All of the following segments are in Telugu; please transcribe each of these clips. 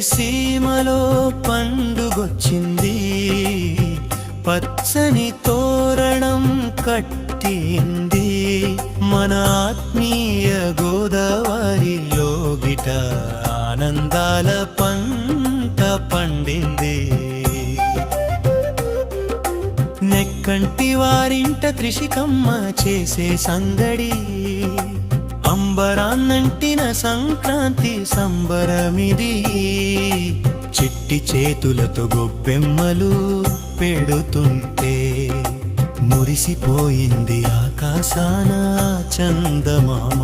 సీమలో పండుగొచ్చింది, పచ్చని తోరణం కట్టింది, మన ఆత్మీయ గోదావరిలో గిట ఆనందాల పంట పండింది. నెక్కంటి వారింట త్రిషికమ్మ చేసే సందడి, అంబరాన్నంటిన సంక్రాంతి సంబరమిది. చిట్టి చేతులతో గొబ్బెమ్మలు పెడుతుంటే మురిసిపోయింది ఆకాశాన చందమామ.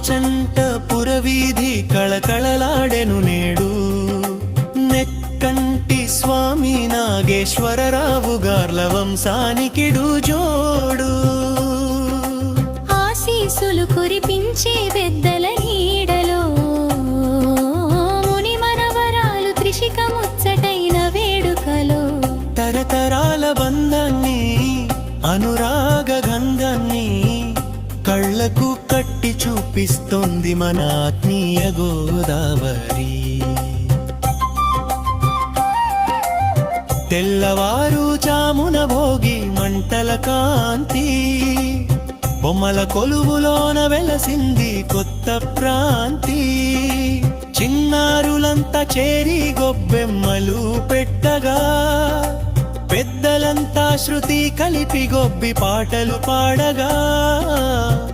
చంట పురవీధి కళకళలాడెను నేడు, నెక్కంటి స్వామి నాగేశ్వరరావు గార్ల వంశానికిడు జోడు. ఆశీసులు కురిపించే పెద్దల నీడలో ముని మనవరాలు త్రిషిక ముచ్చటైన వేడుకలో, తరతరాల బంధాన్ని అనురాగ గంధాన్ని కళ్ళకు కట్టి చూపిస్తోంది మన ఆత్మీయ గోదావరి. తెల్లవారు జామున భోగి మంటల కాంతి, బొమ్మల కొలువులోన వెలసింది కొత్త ప్రాంతి. చిన్నారులంతా చేరి గొబ్బెమ్మలు పెట్టగా, పెద్దలంతా శృతి కలిపి గొబ్బి పాటలు పాడగా,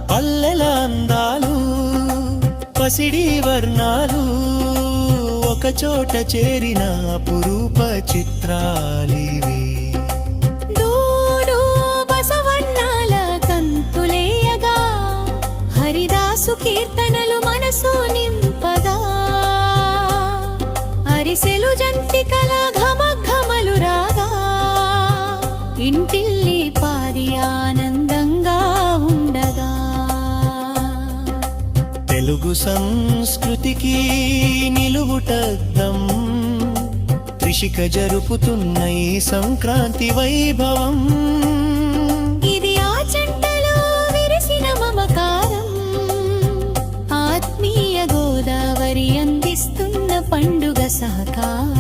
పల్లెల అందాలు పసిడి వర్ణాలు ఒకచోట చేరిన అపురూప చిత్రాలివి. దూడు బసవన్నాల కంతులేయగా, హరిదాసు కీర్తనలు మనసు నింపగా, అరిసెలు జంతికల ఘమఘమలు రాగా, ఇంటిల్లి పాది ఆనందంగా ఉండగా. తెలుగు సంస్కృతికి నిలువుటద్దం, త్రిషిక జరుపుతున్న ఈ సంక్రాంతి వైభవం. ఇది ఆ జంటలో విరిసిన మమకారం, ఆత్మీయ గోదావరి అందిస్తున్న పండుగ సహకారం.